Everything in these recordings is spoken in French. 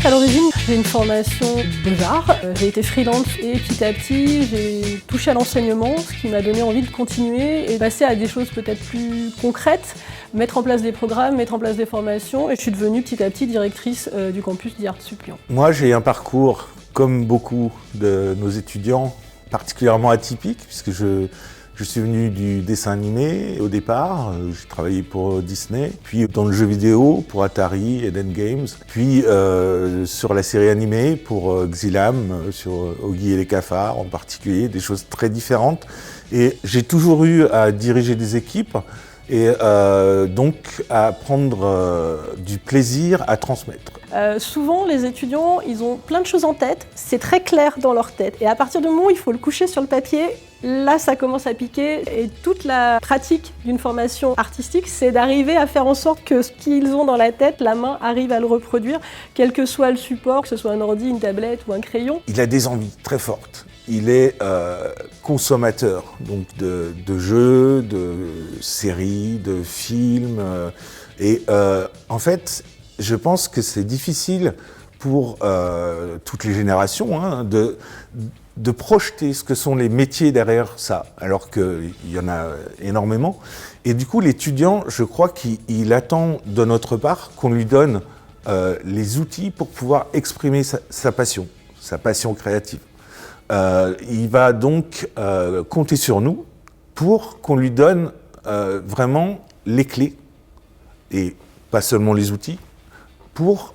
À l'origine, j'ai une formation Beaux-Arts. J'ai été freelance et petit à petit, j'ai touché à l'enseignement, ce qui m'a donné envie de continuer et passer à des choses peut-être plus concrètes, mettre en place des programmes, mettre en place des formations. Et je suis devenue petit à petit directrice du campus d'Art-Sup Lyon. Moi, j'ai un parcours, comme beaucoup de nos étudiants, particulièrement atypique, puisque je suis venu du dessin animé au départ, j'ai travaillé pour Disney, puis dans le jeu vidéo pour Atari, Eden Games, puis sur la série animée pour Xylam, sur Oggy et les cafards en particulier, des choses très différentes. Et j'ai toujours eu à diriger des équipes et donc à prendre du plaisir à transmettre. Souvent, les étudiants, ils ont plein de choses en tête, c'est très clair dans leur tête. Et à partir du moment où il faut le coucher sur le papier, là, ça commence à piquer. Et toute la pratique d'une formation artistique, c'est d'arriver à faire en sorte que ce qu'ils ont dans la tête, la main arrive à le reproduire, quel que soit le support, que ce soit un ordi, une tablette ou un crayon. Il a des envies très fortes. Il est consommateur donc de jeux, de séries, de films. En fait, je pense que c'est difficile pour toutes les générations de projeter ce que sont les métiers derrière ça, alors qu'il y en a énormément. Et du coup, l'étudiant, je crois qu'il attend de notre part qu'on lui donne les outils pour pouvoir exprimer sa passion créative. Il va donc compter sur nous pour qu'on lui donne vraiment les clés, et pas seulement les outils, pour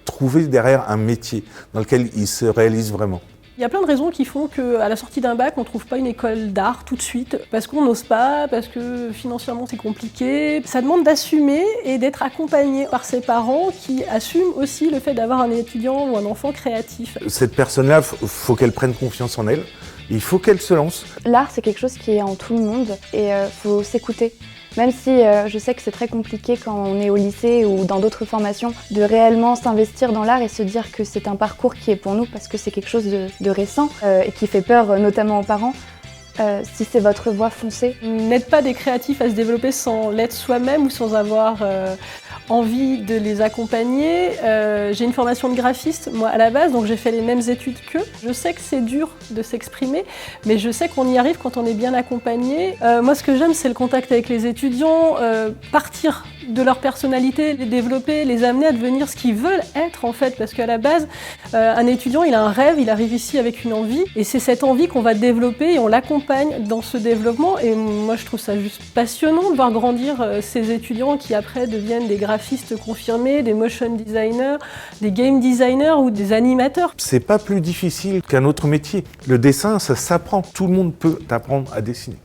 trouver derrière un métier dans lequel il se réalise vraiment. Il y a plein de raisons qui font qu'à la sortie d'un bac, on ne trouve pas une école d'art tout de suite, parce qu'on n'ose pas, parce que financièrement c'est compliqué. Ça demande d'assumer et d'être accompagné par ses parents qui assument aussi le fait d'avoir un étudiant ou un enfant créatif. Cette personne-là, il faut qu'elle prenne confiance en elle, il faut qu'elle se lance. L'art, c'est quelque chose qui est en tout le monde et faut s'écouter. Même si je sais que c'est très compliqué quand on est au lycée ou dans d'autres formations de réellement s'investir dans l'art et se dire que c'est un parcours qui est pour nous parce que c'est quelque chose de récent et qui fait peur notamment aux parents. Si c'est votre voie, foncez. N'aide pas des créatifs à se développer sans l'être soi-même ou sans avoir envie de les accompagner. J'ai une formation de graphiste, moi, à la base, donc j'ai fait les mêmes études qu'eux. Je sais que c'est dur de s'exprimer, mais je sais qu'on y arrive quand on est bien accompagné. Moi, ce que j'aime, c'est le contact avec les étudiants, partir de leur personnalité, les développer, les amener à devenir ce qu'ils veulent être, en fait. Parce qu'à la base, un étudiant, il a un rêve, il arrive ici avec une envie, et c'est cette envie qu'on va développer et on l'accompagne dans ce développement. Et moi, je trouve ça juste passionnant de voir grandir ces étudiants qui, après, deviennent des graphistes confirmés, des motion designers, des game designers ou des animateurs. C'est pas plus difficile qu'un autre métier. Le dessin, ça s'apprend. Tout le monde peut apprendre à dessiner.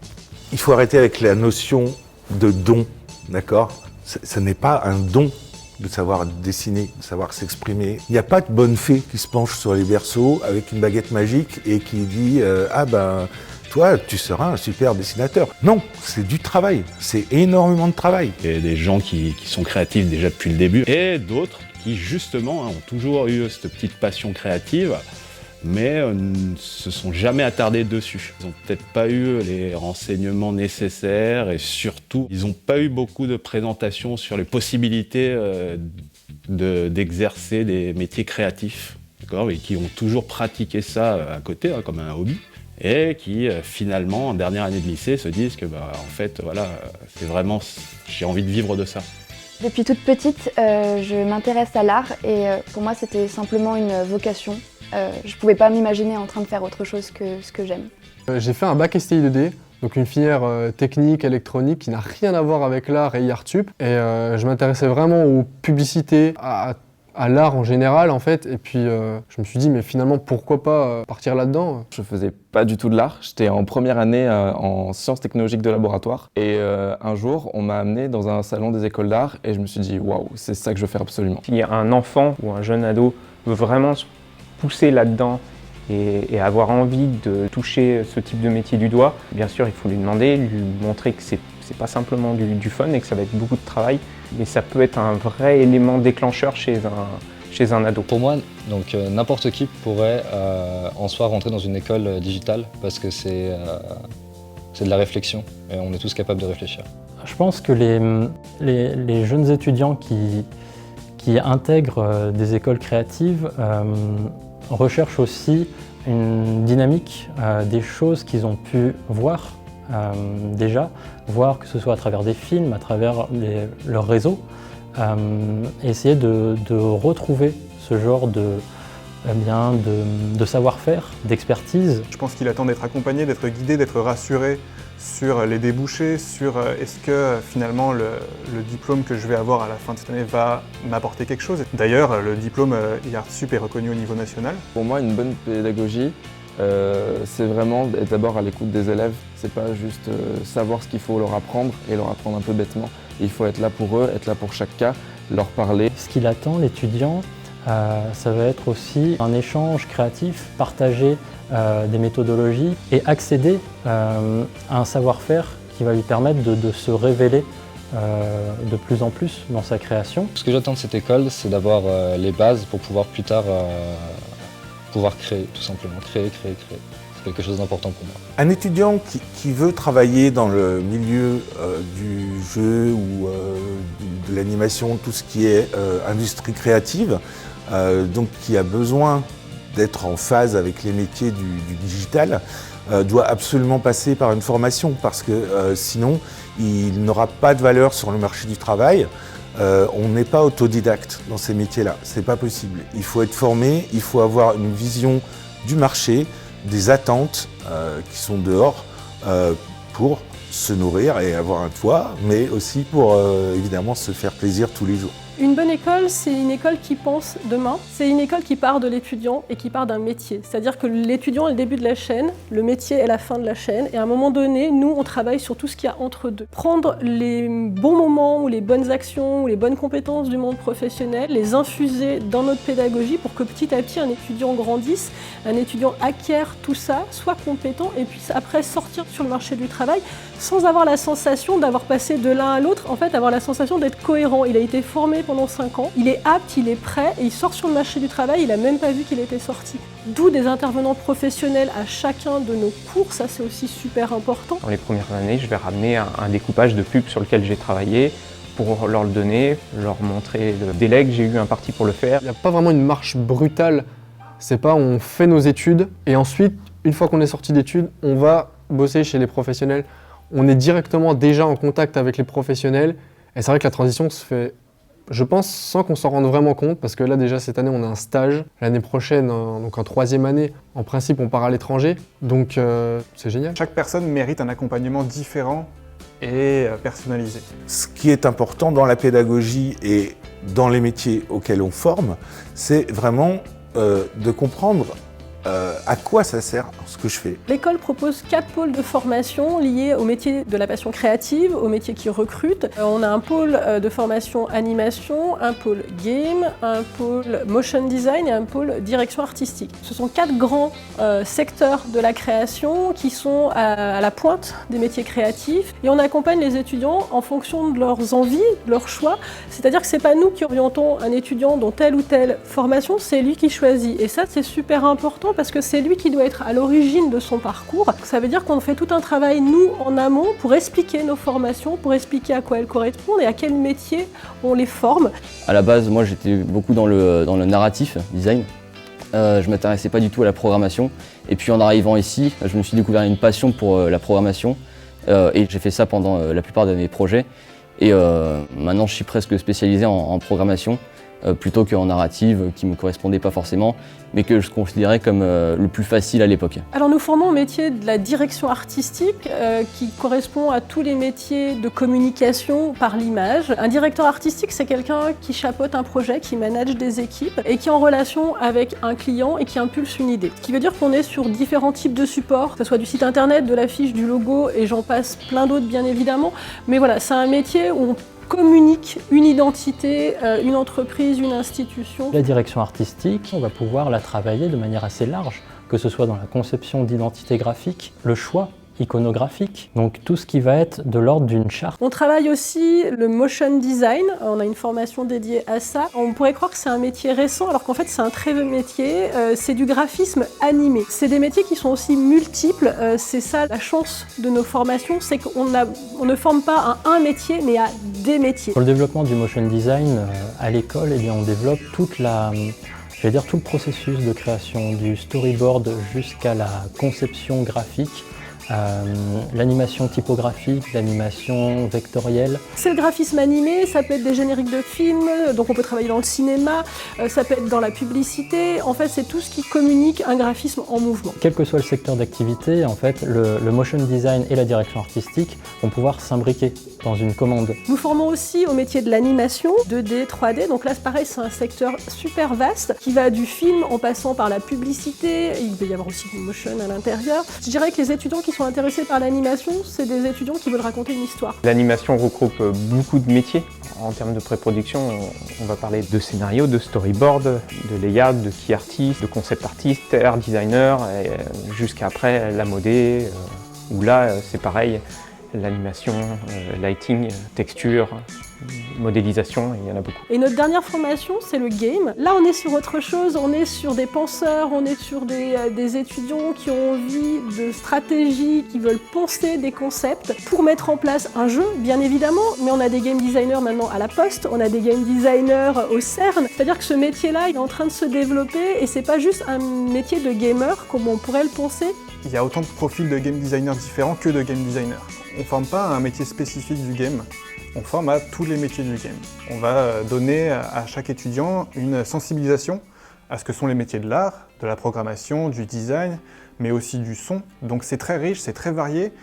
Il faut arrêter avec la notion de don, d'accord ? Ce n'est pas un don de savoir dessiner, de savoir s'exprimer. Il n'y a pas de bonne fée qui se penche sur les berceaux avec une baguette magique et qui dit « Ah ben, toi, tu seras un super dessinateur ». Non, c'est du travail, c'est énormément de travail. Il y a des gens qui sont créatifs déjà depuis le début et d'autres qui justement ont toujours eu cette petite passion créative mais ne se sont jamais attardés dessus. Ils n'ont peut-être pas eu les renseignements nécessaires et surtout, ils n'ont pas eu beaucoup de présentations sur les possibilités d'exercer des métiers créatifs, d'accord, et qui ont toujours pratiqué ça à côté, comme un hobby, et qui finalement, en dernière année de lycée, se disent que en fait, voilà, c'est vraiment, j'ai envie de vivre de ça. Depuis toute petite, je m'intéresse à l'art et pour moi, c'était simplement une vocation. Je ne pouvais pas m'imaginer en train de faire autre chose que ce que j'aime. J'ai fait un bac STI 2D, donc une filière technique, électronique qui n'a rien à voir avec l'art et Art-Sup. Et je m'intéressais vraiment aux publicités, à l'art en général en fait. Et puis je me suis dit mais finalement pourquoi pas partir là-dedans. Je faisais pas du tout de l'art, j'étais en première année en sciences technologiques de laboratoire. Et un jour on m'a amené dans un salon des écoles d'art et je me suis dit waouh, c'est ça que je veux faire absolument. Si un enfant ou un jeune ado veut vraiment se pousser là-dedans et avoir envie de toucher ce type de métier du doigt, bien sûr il faut lui demander, lui montrer que c'est pas simplement du fun et que ça va être beaucoup de travail, mais ça peut être un vrai élément déclencheur chez un ado. Pour moi, donc n'importe qui pourrait en soi rentrer dans une école digitale parce que c'est de la réflexion et on est tous capables de réfléchir. Je pense que les jeunes étudiants qui intègrent des écoles créatives recherchent aussi une dynamique des choses qu'ils ont pu voir déjà, voir que ce soit à travers des films, à travers leur réseau, essayer de retrouver ce genre de savoir-faire, d'expertise. Je pense qu'il attend d'être accompagné, d'être guidé, d'être rassuré sur les débouchés, sur est-ce que finalement le diplôme que je vais avoir à la fin de cette année va m'apporter quelque chose. D'ailleurs, le diplôme IARTSUP est reconnu au niveau national. Pour moi, une bonne pédagogie, c'est vraiment être d'abord à l'écoute des élèves. C'est pas juste savoir ce qu'il faut leur apprendre et leur apprendre un peu bêtement. Il faut être là pour eux, être là pour chaque cas, leur parler. Ce qu'il attend, l'étudiant, ça va être aussi un échange créatif, partager des méthodologies et accéder à un savoir-faire qui va lui permettre de se révéler de plus en plus dans sa création. Ce que j'attends de cette école, c'est d'avoir les bases pour pouvoir plus tard pouvoir créer, tout simplement. Créer. C'est quelque chose d'important pour moi. Un étudiant qui veut travailler dans le milieu du jeu ou de l'animation, tout ce qui est industrie créative, donc qui a besoin d'être en phase avec les métiers du digital, doit absolument passer par une formation parce que sinon il n'aura pas de valeur sur le marché du travail. On n'est pas autodidacte dans ces métiers-là, c'est pas possible. Il faut être formé, il faut avoir une vision du marché, des attentes qui sont dehors pour se nourrir et avoir un toit, mais aussi pour évidemment se faire plaisir tous les jours. Une bonne école, c'est une école qui pense demain. C'est une école qui part de l'étudiant et qui part d'un métier. C'est-à-dire que l'étudiant est le début de la chaîne, le métier est la fin de la chaîne. Et à un moment donné, nous, on travaille sur tout ce qu'il y a entre deux. Prendre les bons moments ou les bonnes actions ou les bonnes compétences du monde professionnel, les infuser dans notre pédagogie pour que petit à petit, un étudiant grandisse, un étudiant acquiert tout ça, soit compétent et puisse après sortir sur le marché du travail sans avoir la sensation d'avoir passé de l'un à l'autre, en fait, avoir la sensation d'être cohérent. Il a été formé pendant 5 ans, il est apte, il est prêt et il sort sur le marché du travail, il n'a même pas vu qu'il était sorti. D'où des intervenants professionnels à chacun de nos cours, ça c'est aussi super important. Dans les premières années, je vais ramener un découpage de pub sur lequel j'ai travaillé pour leur le donner, leur montrer le délai que j'ai eu imparti pour le faire. Il n'y a pas vraiment une marche brutale, c'est pas on fait nos études et ensuite, une fois qu'on est sorti d'études, on va bosser chez les professionnels. On est directement déjà en contact avec les professionnels et c'est vrai que la transition se fait, je pense, sans qu'on s'en rende vraiment compte, parce que là déjà cette année on a un stage, l'année prochaine, donc en 3e année, en principe on part à l'étranger, donc c'est génial. Chaque personne mérite un accompagnement différent et personnalisé. Ce qui est important dans la pédagogie et dans les métiers auxquels on forme, c'est vraiment de comprendre à quoi ça sert ce que je fais. L'école propose 4 pôles de formation liés au métier de la passion créative, au métier qui recrute. On a un pôle de formation animation, un pôle game, un pôle motion design et un pôle direction artistique. Ce sont 4 grands secteurs de la création qui sont à la pointe des métiers créatifs et on accompagne les étudiants en fonction de leurs envies, de leurs choix. C'est-à-dire que c'est pas nous qui orientons un étudiant dans telle ou telle formation, c'est lui qui choisit. Et ça, c'est super important parce que c'est lui qui doit être à l'origine de son parcours. Ça veut dire qu'on fait tout un travail, nous, en amont, pour expliquer nos formations, pour expliquer à quoi elles correspondent et à quel métier on les forme. À la base, moi, j'étais beaucoup dans le narratif, design. Je m'intéressais pas du tout à la programmation. Et puis en arrivant ici, je me suis découvert une passion pour la programmation. Et j'ai fait ça pendant la plupart de mes projets. Et maintenant, je suis presque spécialisé en programmation. Plutôt qu'en narrative, qui ne me correspondait pas forcément, mais que je considérais comme le plus facile à l'époque. Alors nous formons au métier de la direction artistique, qui correspond à tous les métiers de communication par l'image. Un directeur artistique, c'est quelqu'un qui chapeaute un projet, qui manage des équipes, et qui est en relation avec un client et qui impulse une idée. Ce qui veut dire qu'on est sur différents types de supports, que ce soit du site internet, de l'affiche, du logo, et j'en passe plein d'autres bien évidemment. Mais voilà, c'est un métier où on communique une identité, une entreprise, une institution. La direction artistique, on va pouvoir la travailler de manière assez large, que ce soit dans la conception d'identité graphique, le choix iconographique, donc tout ce qui va être de l'ordre d'une charte. On travaille aussi le motion design, on a une formation dédiée à ça. On pourrait croire que c'est un métier récent, alors qu'en fait c'est un très vieux métier, c'est du graphisme animé. C'est des métiers qui sont aussi multiples, c'est ça la chance de nos formations, c'est qu'on ne forme pas à un métier, mais à des métiers. Pour le développement du motion design à l'école, eh bien, on développe tout le processus de création, du storyboard jusqu'à la conception graphique, l'animation typographique, l'animation vectorielle. C'est le graphisme animé, ça peut être des génériques de films, donc on peut travailler dans le cinéma, ça peut être dans la publicité. En fait, c'est tout ce qui communique un graphisme en mouvement. Quel que soit le secteur d'activité, en fait, le motion design et la direction artistique vont pouvoir s'imbriquer dans une commande. Nous formons aussi au métier de l'animation, 2D, 3D. Donc là, c'est pareil, c'est un secteur super vaste qui va du film en passant par la publicité. Il peut y avoir aussi du motion à l'intérieur. Je dirais que les étudiants qui sont intéressés par l'animation, c'est des étudiants qui veulent raconter une histoire. L'animation regroupe beaucoup de métiers. En termes de pré-production, on va parler de scénario, de storyboard, de layout, de key artist, de concept artist, art designer, jusqu'à après la modé, où là, c'est pareil. L'animation, lighting, texture, modélisation, il y en a beaucoup. Et notre dernière formation, c'est le game. Là, on est sur autre chose, on est sur des penseurs, on est sur des étudiants qui ont envie de stratégie, qui veulent penser des concepts pour mettre en place un jeu, bien évidemment, mais on a des game designers maintenant à la Poste, on a des game designers au CERN, c'est-à-dire que ce métier-là, il est en train de se développer et c'est pas juste un métier de gamer comme on pourrait le penser. Il y a autant de profils de game designers différents que de game designers. On ne forme pas à un métier spécifique du game, on forme à tous les métiers du game. On va donner à chaque étudiant une sensibilisation à ce que sont les métiers de l'art, de la programmation, du design, mais aussi du son. Donc c'est très riche, c'est très varié,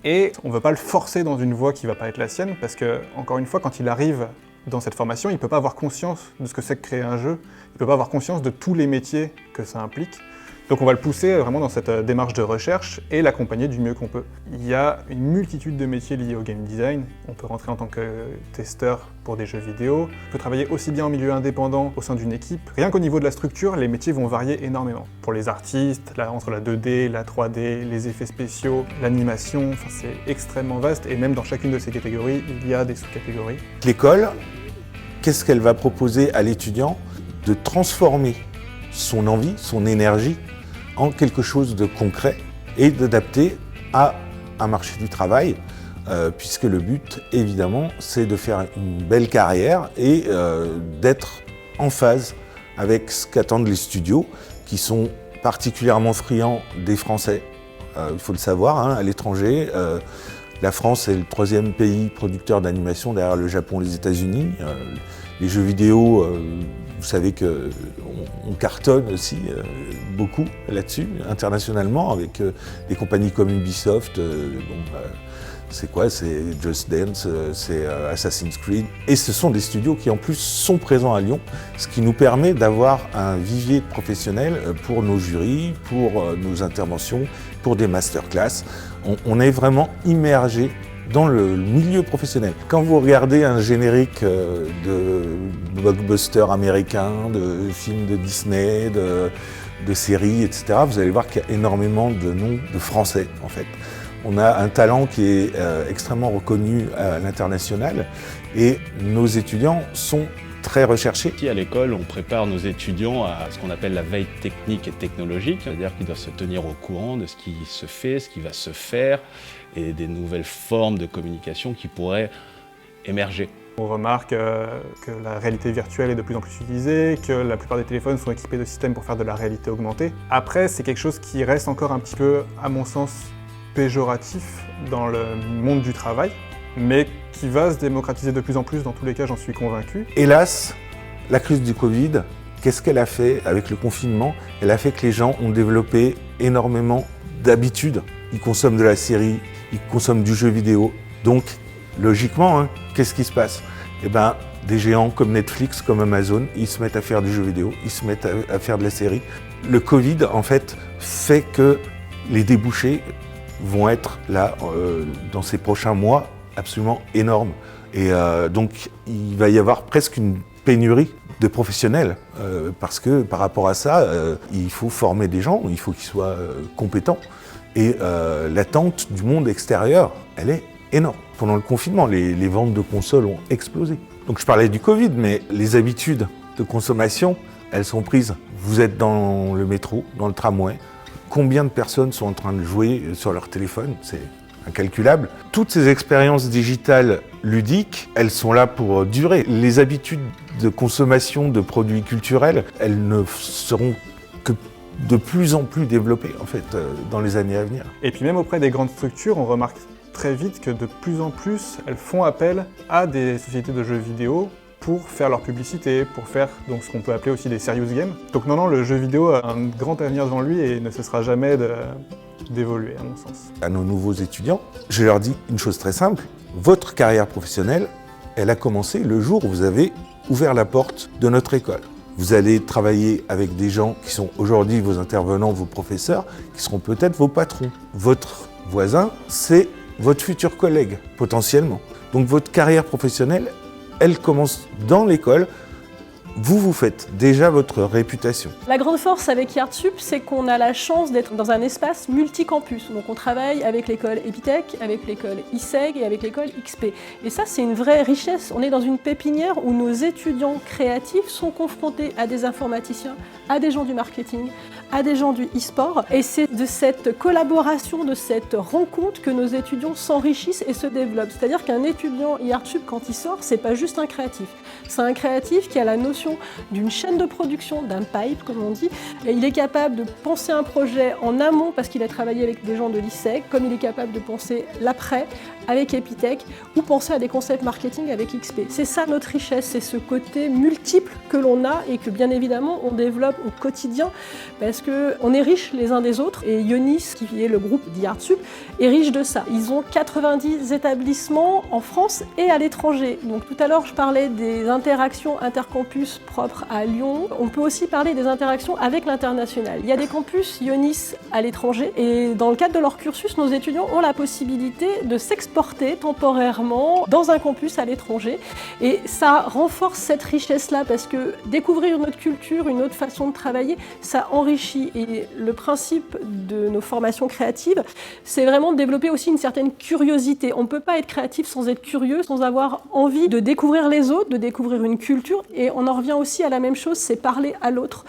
et on ne veut pas le forcer dans une voie qui ne va pas être la sienne, parce que, encore une fois, quand il arrive dans cette formation, il ne peut pas avoir conscience de ce que c'est que créer un jeu, il ne peut pas avoir conscience de tous les métiers que ça implique. Donc on va le pousser vraiment dans cette démarche de recherche et l'accompagner du mieux qu'on peut. Il y a une multitude de métiers liés au game design. On peut rentrer en tant que testeur pour des jeux vidéo. On peut travailler aussi bien en milieu indépendant au sein d'une équipe. Rien qu'au niveau de la structure, les métiers vont varier énormément. Pour les artistes, entre la 2D, la 3D, les effets spéciaux, l'animation, c'est extrêmement vaste et même dans chacune de ces catégories, il y a des sous-catégories. L'école, qu'est-ce qu'elle va proposer à l'étudiant? De transformer son envie, son énergie en quelque chose de concret et d'adapter à un marché du travail, puisque le but, évidemment, c'est de faire une belle carrière et d'être en phase avec ce qu'attendent les studios, qui sont particulièrement friands des Français. Il faut le savoir, à l'étranger. La France est le 3e pays producteur d'animation derrière le Japon et les États-Unis. Les jeux vidéo, vous savez qu'on cartonne aussi beaucoup là-dessus, internationalement, avec des compagnies comme Ubisoft. C'est quoi? C'est Just Dance, c'est Assassin's Creed. Et ce sont des studios qui en plus sont présents à Lyon, ce qui nous permet d'avoir un vivier de professionnels pour nos jurys, pour nos interventions, pour des masterclass. On est vraiment immergé dans le milieu professionnel. Quand vous regardez un générique de blockbuster américain, de films de Disney, de séries, etc., vous allez voir qu'il y a énormément de noms de Français, en fait. On a un talent qui est extrêmement reconnu à l'international et nos étudiants sont très recherchés. Ici à l'école, on prépare nos étudiants à ce qu'on appelle la veille technique et technologique, c'est-à-dire qu'ils doivent se tenir au courant de ce qui se fait, ce qui va se faire et des nouvelles formes de communication qui pourraient émerger. On remarque que la réalité virtuelle est de plus en plus utilisée, que la plupart des téléphones sont équipés de systèmes pour faire de la réalité augmentée. Après, c'est quelque chose qui reste encore un petit peu, à mon sens, péjoratif dans le monde du travail, mais qui va se démocratiser de plus en plus, dans tous les cas, j'en suis convaincu. Hélas, la crise du Covid, qu'est-ce qu'elle a fait avec le confinement? Elle a fait que les gens ont développé énormément d'habitudes. Ils consomment de la série, ils consomment du jeu vidéo. Donc, logiquement, qu'est-ce qui se passe? Des géants comme Netflix, comme Amazon, ils se mettent à faire du jeu vidéo, ils se mettent à faire de la série. Le Covid, en fait que les débouchés vont être là, dans ces prochains mois, absolument énormes. Et donc, il va y avoir presque une pénurie de professionnels, parce que par rapport à ça, il faut former des gens, il faut qu'ils soient compétents. Et l'attente du monde extérieur, elle est énorme. Pendant le confinement, les ventes de consoles ont explosé. Donc je parlais du Covid, mais les habitudes de consommation, elles sont prises. Vous êtes dans le métro, dans le tramway. Combien de personnes sont en train de jouer sur leur téléphone? C'est incalculable. Toutes ces expériences digitales ludiques, elles sont là pour durer. Les habitudes de consommation de produits culturels, elles ne seront que de plus en plus développées en fait dans les années à venir. Et puis même auprès des grandes structures, on remarque très vite que de plus en plus, elles font appel à des sociétés de jeux vidéo pour faire leur publicité, pour faire donc ce qu'on peut appeler aussi des serious games. Donc non, le jeu vidéo a un grand avenir devant lui et ne cessera jamais d'évoluer à mon sens. À nos nouveaux étudiants, je leur dis une chose très simple, votre carrière professionnelle, elle a commencé le jour où vous avez ouvert la porte de notre école. Vous allez travailler avec des gens qui sont aujourd'hui vos intervenants, vos professeurs, qui seront peut-être vos patrons. Votre voisin, c'est votre futur collègue, potentiellement. Donc votre carrière professionnelle, elle commence dans l'école. Vous faites déjà votre réputation. La grande force avec Yardsup, c'est qu'on a la chance d'être dans un espace multicampus. Donc on travaille avec l'école Epitech, avec l'école ISEG et avec l'école XP. Et ça, c'est une vraie richesse. On est dans une pépinière où nos étudiants créatifs sont confrontés à des informaticiens, à des gens du marketing, à des gens du e-sport. Et c'est de cette collaboration, de cette rencontre que nos étudiants s'enrichissent et se développent. C'est-à-dire qu'un étudiant Yardsup, quand il sort, c'est pas juste un créatif. C'est un créatif qui a la notion d'une chaîne de production, d'un pipe comme on dit. Et il est capable de penser un projet en amont parce qu'il a travaillé avec des gens de l'ISEG, comme il est capable de penser l'après avec Epitech ou penser à des concepts marketing avec XP. C'est ça notre richesse, c'est ce côté multiple que l'on a et que bien évidemment on développe au quotidien parce qu'on est riches les uns des autres et Ionis, qui est le groupe d'Yardsup, est riche de ça. Ils ont 90 établissements en France et à l'étranger. Donc tout à l'heure je parlais des interactions intercampus propres à Lyon. On peut aussi parler des interactions avec l'international. Il y a des campus Ionis à l'étranger et dans le cadre de leur cursus, nos étudiants ont la possibilité de s'exporter temporairement dans un campus à l'étranger. Et ça renforce cette richesse-là parce que découvrir une autre culture, une autre façon de travailler, ça enrichit. Et le principe de nos formations créatives, c'est vraiment de développer aussi une certaine curiosité. On ne peut pas être créatif sans être curieux, sans avoir envie de découvrir les autres, de découvrir une culture. Et on en revient aussi à la même chose, c'est parler à l'autre.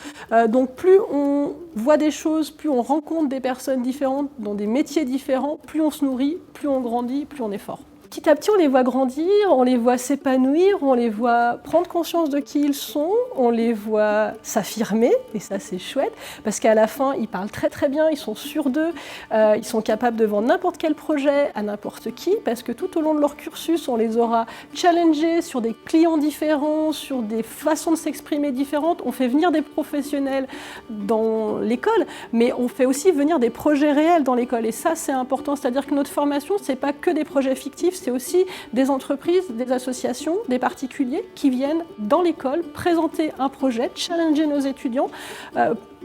Donc plus on voit des choses, plus on rencontre des personnes différentes dans des métiers différents, plus on se nourrit, plus on grandit, plus on est fort. Petit à petit, on les voit grandir, on les voit s'épanouir, on les voit prendre conscience de qui ils sont, on les voit s'affirmer, et ça c'est chouette, parce qu'à la fin, ils parlent très très bien, ils sont sûrs d'eux, ils sont capables de vendre n'importe quel projet à n'importe qui, parce que tout au long de leur cursus, on les aura challengés sur des clients différents, sur des façons de s'exprimer différentes. On fait venir des professionnels dans l'école, mais on fait aussi venir des projets réels dans l'école, et ça c'est important, c'est-à-dire que notre formation, c'est pas que des projets fictifs, c'est aussi des entreprises, des associations, des particuliers qui viennent dans l'école présenter un projet, challenger nos étudiants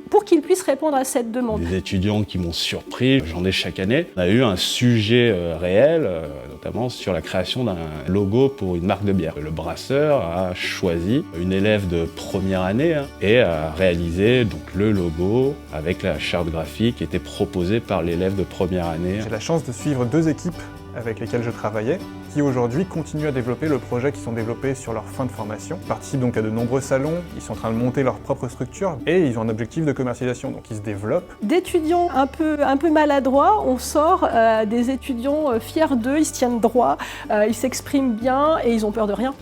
pour qu'ils puissent répondre à cette demande. Des étudiants qui m'ont surpris, j'en ai chaque année. On a eu un sujet réel, notamment sur la création d'un logo pour une marque de bière. Le brasseur a choisi une élève de première année et a réalisé donc, le logo avec la charte graphique qui était proposée par l'élève de première année. J'ai la chance de suivre 2 équipes avec lesquels je travaillais, qui aujourd'hui continuent à développer le projet qu'ils ont développé sur leur fin de formation. Ils participent donc à de nombreux salons, ils sont en train de monter leur propre structure et ils ont un objectif de commercialisation, donc ils se développent. D'étudiants un peu maladroits, on sort des étudiants fiers d'eux, ils se tiennent droit, ils s'expriment bien et ils ont peur de rien.